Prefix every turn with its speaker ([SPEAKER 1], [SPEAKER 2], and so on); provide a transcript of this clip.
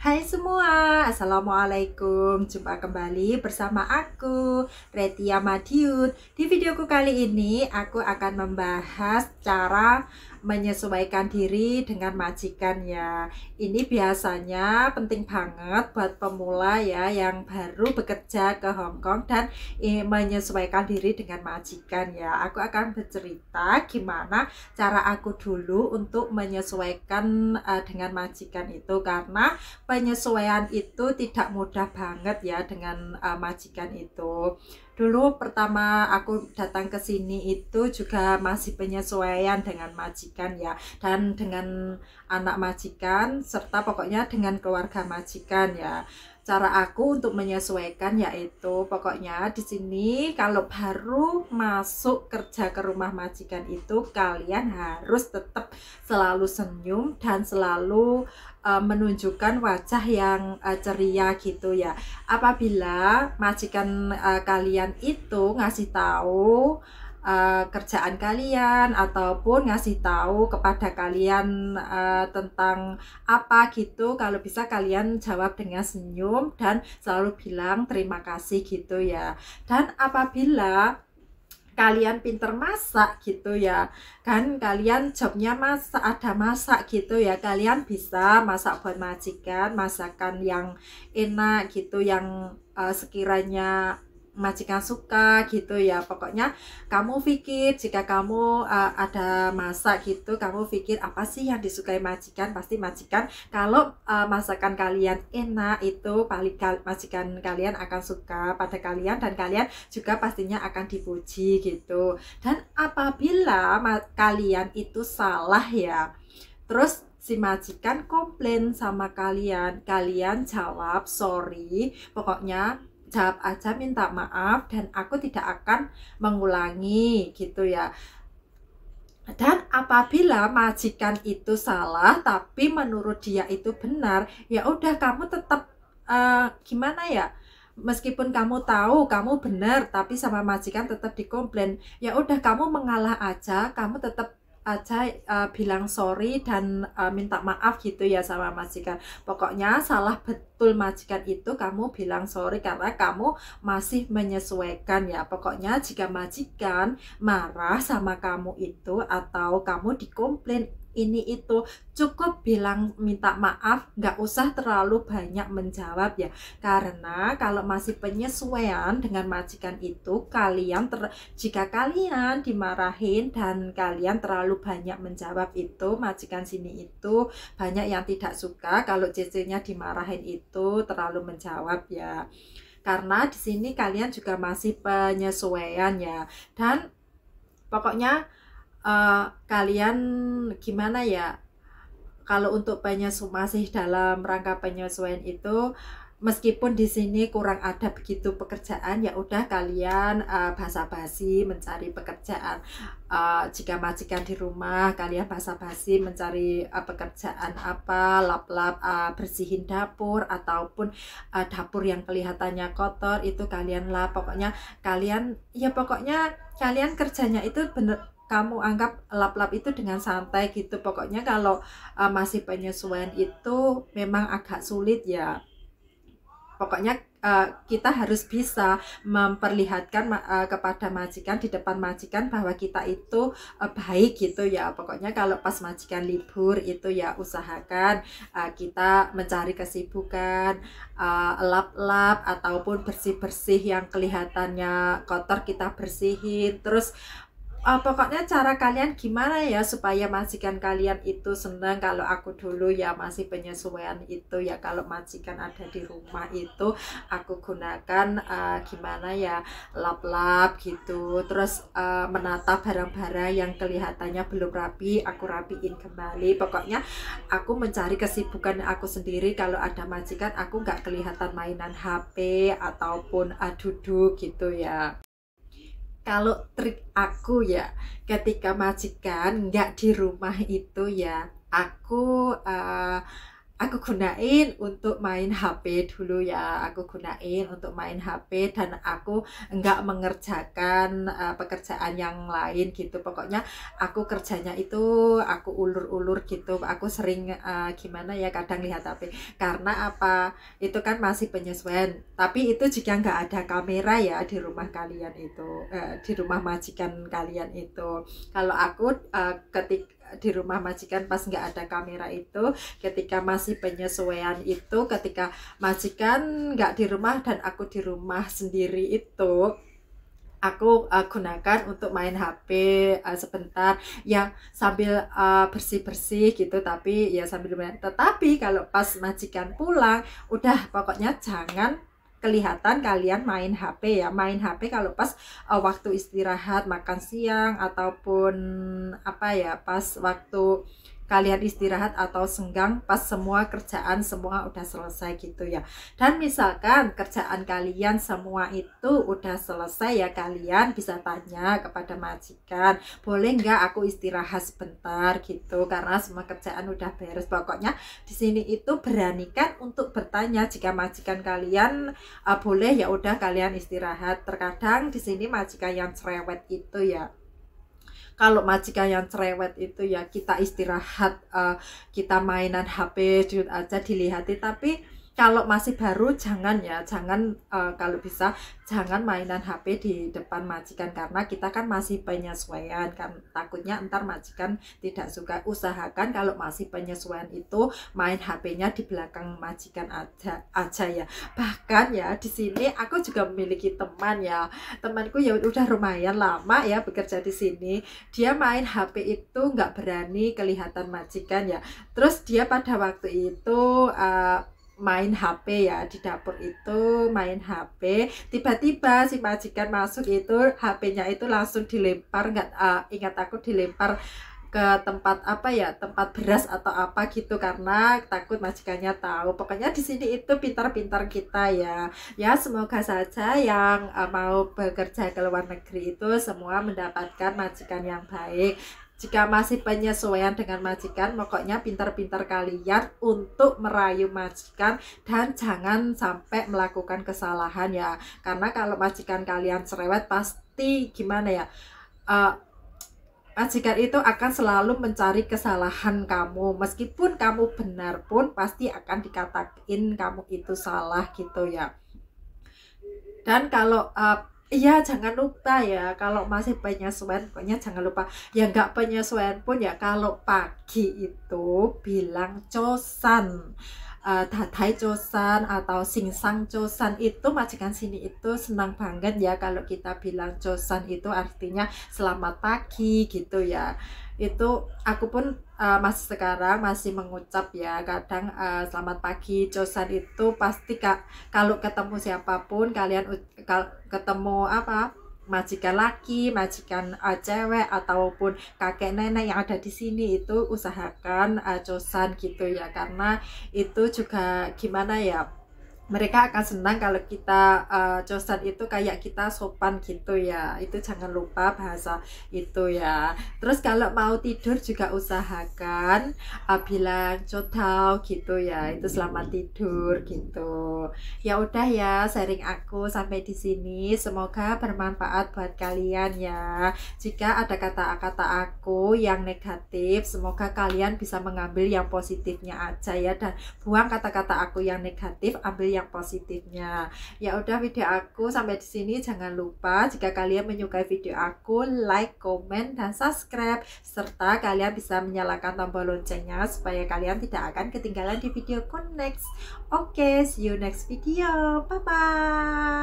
[SPEAKER 1] Hai semua, Assalamualaikum. Jumpa kembali bersama aku, Retia Madiun. Di videoku kali ini, aku akan membahas cara menyesuaikan diri dengan majikan ya. Ini biasanya penting banget buat pemula ya, yang baru bekerja ke Hong Kong dan menyesuaikan diri dengan majikan ya. Aku akan bercerita gimana cara aku dulu untuk menyesuaikan dengan majikan itu, karena penyesuaian itu tidak mudah banget ya dengan majikan itu. Dulu pertama aku datang ke sini itu juga masih penyesuaian dengan majikan ya, dan dengan anak majikan serta pokoknya dengan keluarga majikan ya. Cara aku untuk menyesuaikan yaitu pokoknya di sini kalau baru masuk kerja ke rumah majikan itu kalian harus tetap selalu senyum dan selalu menunjukkan wajah yang ceria gitu ya. Apabila majikan kalian itu ngasih tahu kerjaan kalian ataupun ngasih tahu kepada kalian tentang apa gitu, kalau bisa kalian jawab dengan senyum dan selalu bilang terima kasih gitu ya. Dan apabila kalian pinter masak gitu ya, kan kalian jobnya masak, ada masak gitu ya, kalian bisa masak buat majikan masakan yang enak gitu, yang sekiranya majikan suka gitu ya. Pokoknya kamu pikir, jika kamu ada masak gitu, kamu pikir apa sih yang disukai majikan, pasti majikan kalau masakan kalian enak itu paling majikan kalian akan suka pada kalian, dan kalian juga pastinya akan dipuji gitu. Dan apabila kalian itu salah ya, terus si majikan komplain sama kalian, kalian jawab sorry, pokoknya jawab aja minta maaf dan aku tidak akan mengulangi gitu ya. Dan apabila majikan itu salah tapi menurut dia itu benar, ya udah kamu tetap gimana ya, meskipun kamu tahu kamu benar tapi sama majikan tetap dikomplain, ya udah kamu mengalah aja, kamu tetap aja bilang sorry dan minta maaf gitu ya sama majikan. Pokoknya salah betul majikan itu kamu bilang sorry karena kamu masih menyesuaikan ya. Pokoknya jika majikan marah sama kamu itu atau kamu dikomplain ini itu, cukup bilang minta maaf, nggak usah terlalu banyak menjawab ya. Karena kalau masih penyesuaian dengan majikan itu, jika kalian dimarahin dan kalian terlalu banyak menjawab itu, majikan sini itu banyak yang tidak suka kalau CC-nya dimarahin itu terlalu menjawab ya. Karena di sini kalian juga masih penyesuaian ya. Dan pokoknya kalian gimana ya, kalau untuk masih dalam rangka penyesuaian itu, meskipun di sini kurang ada begitu pekerjaan, ya udah kalian basa-basi mencari pekerjaan. Jika majikan di rumah, kalian basa-basi mencari pekerjaan apa, lap-lap, bersihin dapur ataupun dapur yang kelihatannya kotor itu kalian lap. Pokoknya kalian kerjanya itu bener, kamu anggap lap-lap itu dengan santai gitu. Pokoknya kalau masih penyesuaian itu memang agak sulit ya. Pokoknya kita harus bisa memperlihatkan kepada majikan, di depan majikan, bahwa kita itu baik gitu ya. Pokoknya kalau pas majikan libur itu ya usahakan kita mencari kesibukan, lap-lap ataupun bersih-bersih yang kelihatannya kotor kita bersihin. Terus pokoknya cara kalian gimana ya supaya majikan kalian itu senang. Kalau aku dulu ya masih penyesuaian itu ya, kalau majikan ada di rumah itu aku gunakan gimana ya, lap-lap gitu. Terus menata barang-barang yang kelihatannya belum rapi, aku rapiin kembali. Pokoknya aku mencari kesibukan aku sendiri. Kalau ada majikan aku nggak kelihatan mainan HP ataupun duduk gitu ya. Kalau trik aku ya, ketika majikan nggak di rumah itu ya, aku aku gunain untuk main HP dulu ya, aku gunain untuk main HP dan aku enggak mengerjakan pekerjaan yang lain gitu. Pokoknya aku kerjanya itu aku ulur-ulur gitu, aku sering gimana ya, kadang lihat HP karena apa, itu kan masih penyesuaian. Tapi itu jika nggak ada kamera ya di rumah kalian itu, di rumah majikan kalian itu. Kalau aku ketika di rumah majikan pas nggak ada kamera itu, ketika masih penyesuaian itu, ketika majikan nggak di rumah dan aku di rumah sendiri itu, aku gunakan untuk main HP sebentar ya, sambil bersih-bersih gitu, tapi ya sambil main. Tetapi kalau pas majikan pulang, udah pokoknya jangan kelihatan kalian main HP ya. Main HP kalau pas waktu istirahat, makan siang, ataupun apa ya, pas waktu kalian istirahat atau senggang, pas semua kerjaan semua udah selesai gitu ya. Dan misalkan kerjaan kalian semua itu udah selesai ya, kalian bisa tanya kepada majikan, boleh nggak aku istirahat sebentar gitu, karena semua kerjaan udah beres. Pokoknya di sini itu beranikan untuk bertanya. Jika majikan kalian boleh, ya udah kalian istirahat. Terkadang di sini majikan yang cerewet itu ya, kalau majikan yang cerewet itu ya, kita istirahat, kita mainan HP duduk aja dilihatin. Tapi kalau masih baru jangan ya, jangan kalau bisa jangan mainan HP di depan majikan, karena kita kan masih penyesuaian kan, takutnya ntar majikan tidak suka. Usahakan kalau masih penyesuaian itu main HP-nya di belakang majikan aja ya. Bahkan ya di sini aku juga memiliki teman ya, temanku ya udah lumayan lama ya bekerja di sini. Dia main HP itu nggak berani kelihatan majikan ya. Terus dia pada waktu itu main HP ya, di dapur itu main HP, tiba-tiba si majikan masuk itu, HP-nya itu langsung dilempar, nggak ingat aku, dilempar ke tempat apa ya, tempat beras atau apa gitu, karena takut majikannya tahu. Pokoknya di sini itu pintar-pintar kita ya. Ya semoga saja yang mau bekerja ke luar negeri itu semua mendapatkan majikan yang baik. Jika masih penyesuaian dengan majikan, pokoknya pintar-pintar kalian untuk merayu majikan dan jangan sampai melakukan kesalahan ya. Karena kalau majikan kalian cerewet, pasti gimana ya, majikan itu akan selalu mencari kesalahan kamu. Meskipun kamu benar pun pasti akan dikatakan kamu itu salah gitu ya. Dan kalau iya jangan lupa ya, kalau masih penyesuaian pokoknya jangan lupa ya, nggak penyesuaian pun ya, kalau pagi itu bilang cosan, datai cosan atau singsang cosan, itu majikan sini itu senang banget ya kalau kita bilang cosan, itu artinya selamat pagi gitu ya. Itu aku pun masih sekarang masih mengucap ya, kadang selamat pagi cosan itu pasti kalau ketemu siapapun kalian, ketemu apa, majikan laki, majikan cewek ataupun kakek nenek yang ada di sini, itu usahakan cosan gitu ya, karena itu juga gimana ya, mereka akan senang kalau kita cosan itu kayak kita sopan gitu ya. Itu jangan lupa bahasa itu ya. Terus kalau mau tidur juga usahakan bilang cotau gitu ya, itu selamat tidur gitu. Ya udah ya, sharing aku sampai di sini, semoga bermanfaat buat kalian ya. Jika ada kata-kata aku yang negatif, semoga kalian bisa mengambil yang positifnya aja ya, dan buang kata-kata aku yang negatif, ambil yang positifnya. Ya udah, video aku sampai di sini. Jangan lupa jika kalian menyukai video aku, like, komen, dan subscribe, serta kalian bisa menyalakan tombol loncengnya supaya kalian tidak akan ketinggalan di videoku next. Oke, see you next video. Bye bye.